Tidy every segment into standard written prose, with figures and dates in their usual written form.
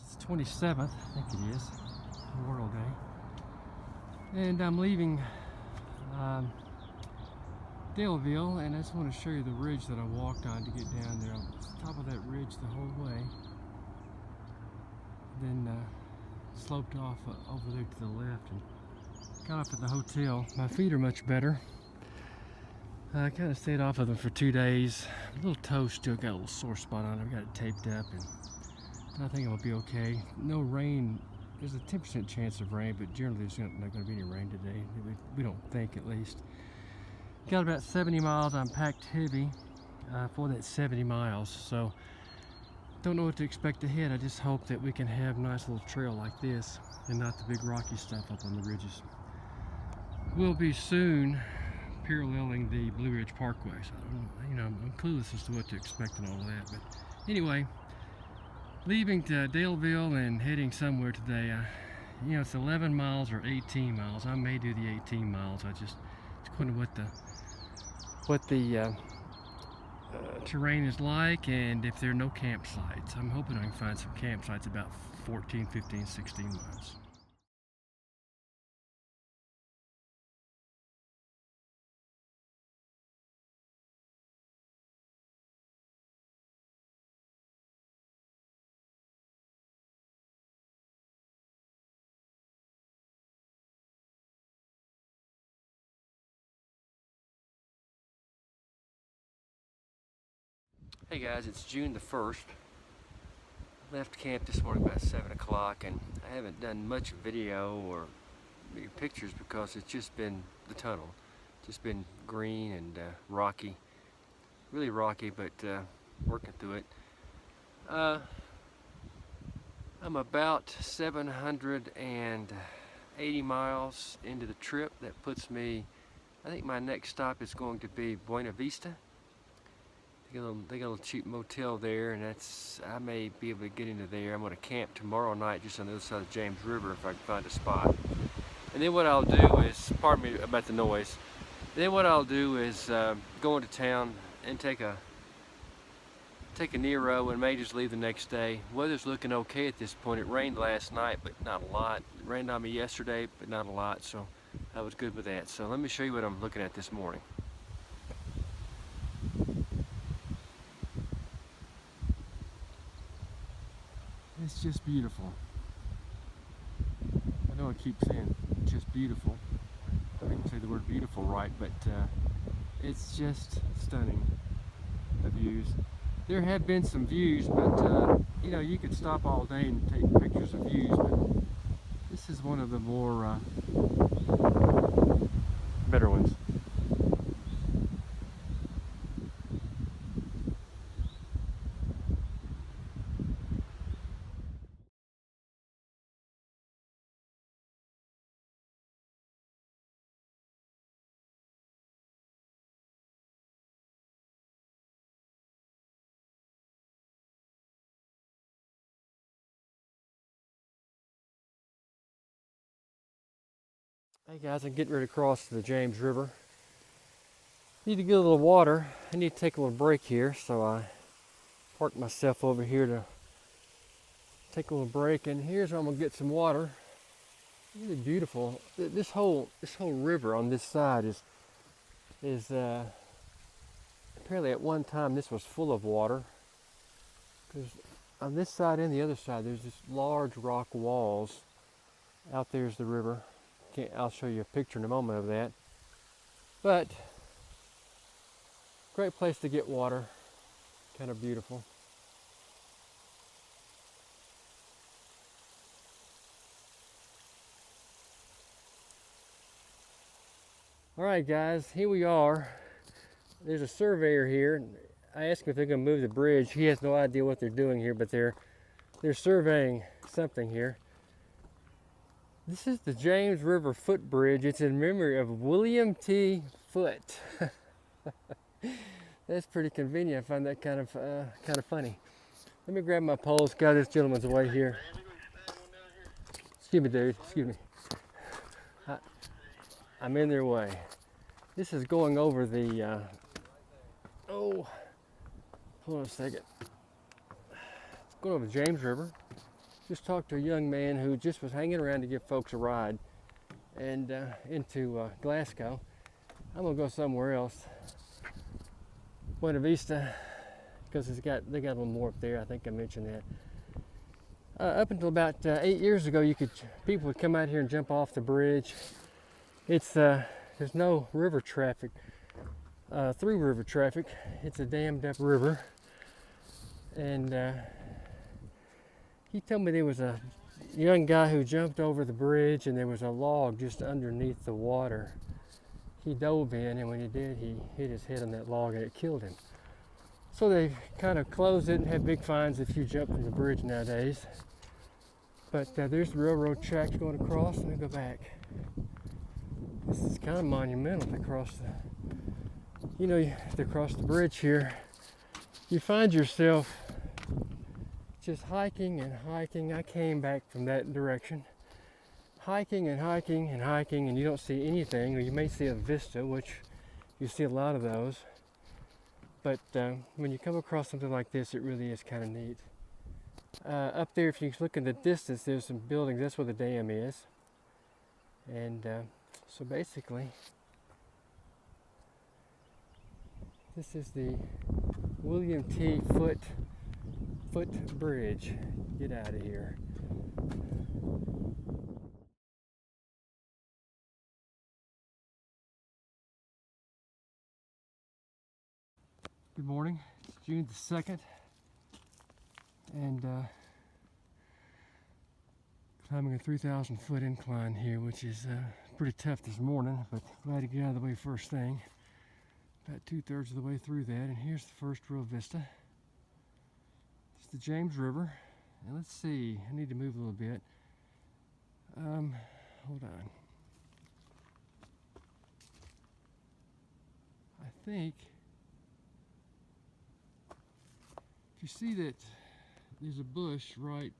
It's the 27th, I think it is, Memorial Day. And I'm leaving Daleville, and I just want to show you the ridge that I walked on to get down there. I'm at the top of that ridge the whole way. Then sloped off over there to the left and got off at the hotel. My feet are much better. I kind of stayed off of them for 2 days. A little toe still got a little sore spot on it. I've got it taped up, and I think it'll be okay. No rain. There's a 10% chance of rain, but generally there's not going to be any rain today. We don't think, at least. Got about 70 miles. I'm packed heavy for that 70 miles, so don't know what to expect ahead. I just hope that we can have a nice little trail like this and not the big rocky stuff up on the ridges. We'll be soon paralleling the Blue Ridge Parkway, so I'm clueless as to what to expect and all of that. But anyway, leaving to Daleville and heading somewhere today. It's 11 miles or 18 miles. I may do the 18 miles. It's according to what the terrain is like, and if there are no campsites. I'm hoping I can find some campsites about 14, 15, 16 miles. Hey guys, it's June the 1st. Left camp this morning about 7 o'clock, and I haven't done much video or pictures because it's just been the tunnel. Just been green and rocky. Really rocky, but working through it. I'm about 780 miles into the trip. That puts me, I think my next stop is going to be Buena Vista. They got a little cheap motel there, and I may be able to get into there. I'm going to camp tomorrow night just on the other side of the James River if I can find a spot. And then what I'll do is, pardon me about the noise, then what I'll do is go into town and take a Nero and may just leave the next day. Weather's looking okay at this point. It rained last night, but not a lot. It rained on me yesterday, but not a lot, so I was good with that. So let me show you what I'm looking at this morning. It's just beautiful. I know I keep saying just beautiful. I didn't say the word beautiful right, but it's just stunning, the views. There have been some views, but you could stop all day and take pictures of views, but this is one of the more better ones. Hey guys, I'm getting ready to cross the James River. Need to get a little water. I need to take a little break here, so I parked myself over here to take a little break. And here's where I'm gonna get some water. Really beautiful. This whole river on this side is apparently at one time this was full of water. Because on this side and the other side, there's just large rock walls. Out there's the river. I'll show you a picture in a moment of that. But great place to get water. Kind of beautiful. All right, guys, here we are. There's a surveyor here. I asked him if they're going to move the bridge. He has no idea what they're doing here, but they're surveying something here. This is the James River Footbridge. It's in memory of William T. Foote. That's pretty convenient. I find that kind of funny. Let me grab my poles. Got this gentleman's away here. Excuse me, dude. Excuse me. I'm in their way. This is going over the. Hold on a second. It's going over the James River. just talked to a young man who just was hanging around to give folks a ride, and into Glasgow. I'm gonna go somewhere else, Buena Vista, because they got a little more up there. I think I mentioned that. Up until about 8 years ago, people would come out here and jump off the bridge. There's no river traffic, through river traffic. It's a dammed up river, and he told me there was a young guy who jumped over the bridge, and there was a log just underneath the water. He dove in, and when he did, he hit his head on that log, and it killed him. So they kind of closed it and have big fines if you jump from the bridge nowadays. But there's the railroad tracks going across. Let me go back. This is kind of monumental to cross to cross the bridge here. You find yourself just hiking and hiking. I came back from that direction. Hiking and hiking and hiking, and you don't see anything, or you may see a vista, which you see a lot of those. But when you come across something like this, it really is kind of neat. Up there, if you look in the distance, there's some buildings. That's where the dam is. And so basically, this is the William T. Foot Bridge. Get out of here. Good morning. It's June the 2nd, and climbing a 3,000 foot incline here, which is pretty tough this morning, but glad to get out of the way first thing. About 2/3 of the way through that, and here's the first real vista. It's the James River, and let's see, I need to move a little bit. Hold on. I think you see that there's a bush right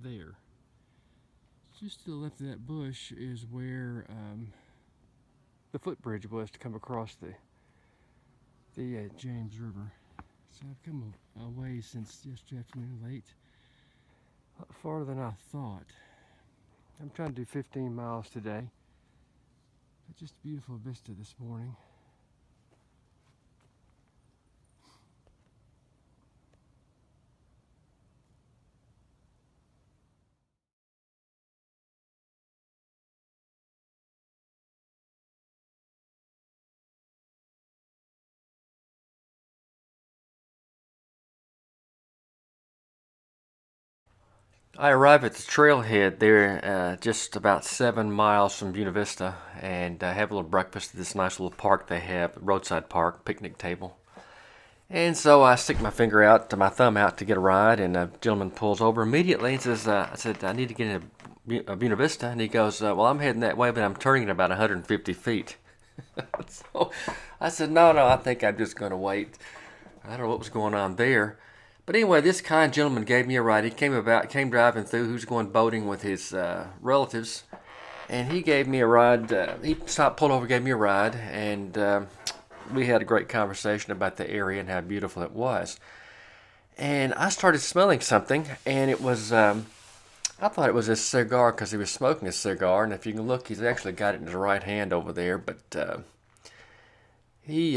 there. Just to the left of that bush is where the footbridge was to come across the James River. So I've come a ways since yesterday afternoon late. A lot farther than I thought. I'm trying to do 15 miles today. But just a beautiful vista this morning. I arrived at the trailhead there just about 7 miles from Buena Vista, and have a little breakfast at this nice little park they have, roadside park, picnic table. And so I stick my thumb out to get a ride, and a gentleman pulls over immediately and says, I said, I need to get into Buena Vista. And he goes, well, I'm heading that way, but I'm turning at about 150 feet. So I said, no, I think I'm just going to wait. I don't know what was going on there. But anyway, this kind gentleman gave me a ride. He came driving through. He was going boating with his relatives, and he gave me a ride. He pulled over, gave me a ride, and we had a great conversation about the area and how beautiful it was. And I started smelling something, and it was, I thought it was a cigar because he was smoking a cigar. And if you can look, he's actually got it in his right hand over there. But he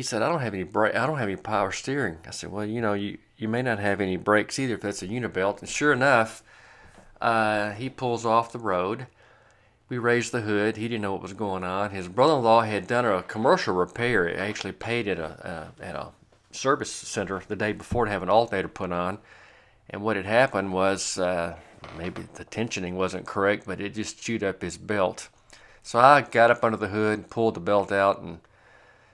said, I don't have any power steering. I said, well, you may not have any brakes either if that's a unibelt. And sure enough, he pulls off the road. We raised the hood. He didn't know what was going on. His brother-in-law had done a commercial repair. He actually paid at a service center the day before to have an alternator put on. And what had happened was maybe the tensioning wasn't correct, but it just chewed up his belt. So I got up under the hood and pulled the belt out, and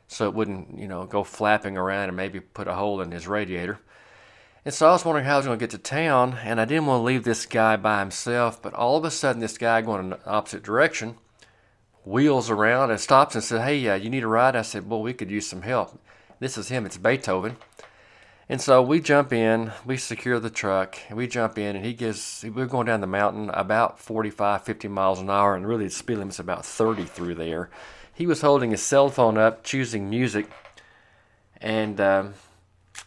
so it wouldn't, go flapping around and maybe put a hole in his radiator. And so I was wondering how I was going to get to town, and I didn't want to leave this guy by himself, but all of a sudden this guy going in the opposite direction wheels around and stops and said, hey, you need a ride? I said, well, we could use some help. This is him. It's Beethoven. And so we jump in, we secure the truck, and we jump in, and we're going down the mountain about 45, 50 miles an hour, and really the speed limit's about 30 through there. He was holding his cell phone up, choosing music, and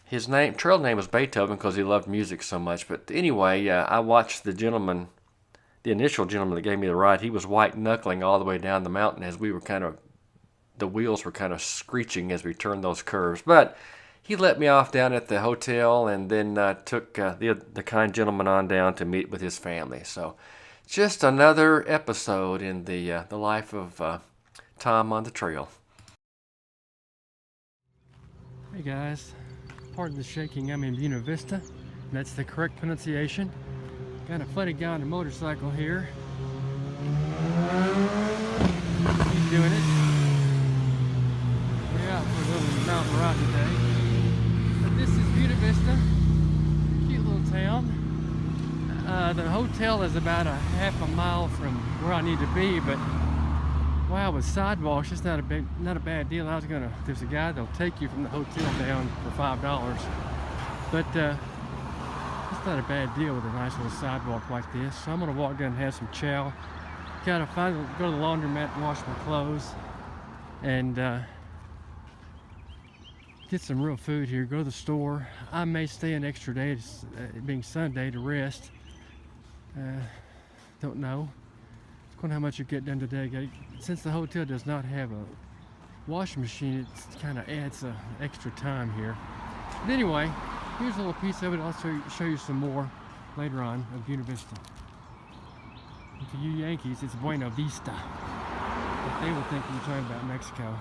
His trail name was Beethoven because he loved music so much. But anyway, I watched the initial gentleman that gave me the ride. He was white knuckling all the way down the mountain as we were the wheels were kind of screeching as we turned those curves. But he let me off down at the hotel and then took the kind gentleman on down to meet with his family. So just another episode in the life of Tom on the trail. Hey guys, pardon the shaking, I'm in Buena Vista. That's the correct pronunciation. Got a funny guy on a motorcycle here. He's doing it. We're out for a little mountain ride today. But this is Buena Vista, cute little town. The hotel is about a half a mile from where I need to be, but wow, with sidewalks, it's not a bad deal. There's a guy that'll take you from the hotel down for $5, but it's not a bad deal with a nice little sidewalk like this. So I'm gonna walk down and have some chow. Go to the laundromat and wash my clothes, and get some real food here. Go to the store. I may stay an extra day, being Sunday, to rest. Don't know. It's how much you get done today. Since the hotel does not have a washing machine, it kind of adds extra time here. But anyway, here's a little piece of it. I'll show you some more later on of Buena Vista. And for you Yankees, it's Buena Vista. But they will think we're talking about Mexico.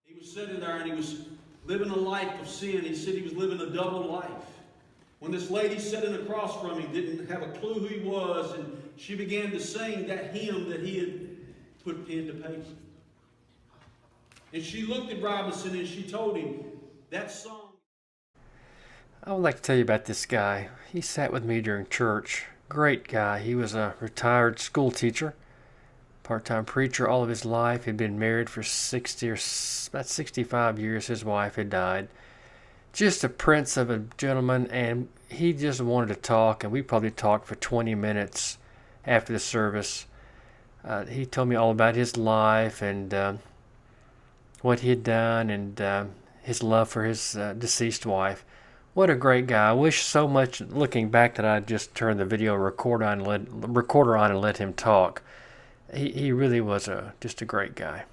He was sitting there and he was living a life of sin. He said he was living a double life. When this lady sitting across from him didn't have a clue who he was, and she began to sing that hymn that he had put pen to paper. And she looked at Robinson and she told him, that song. I would like to tell you about this guy. He sat with me during church. Great guy. He was a retired school teacher, part-time preacher all of his life. He'd been married for about 65 years. His wife had died. Just a prince of a gentleman, and he just wanted to talk, and we probably talked for 20 minutes after the service. He told me all about his life and what he had done, and his love for his deceased wife. What a great guy. I wish so much, looking back, that I'd just turned the video recorder on and let him talk. He really was just a great guy.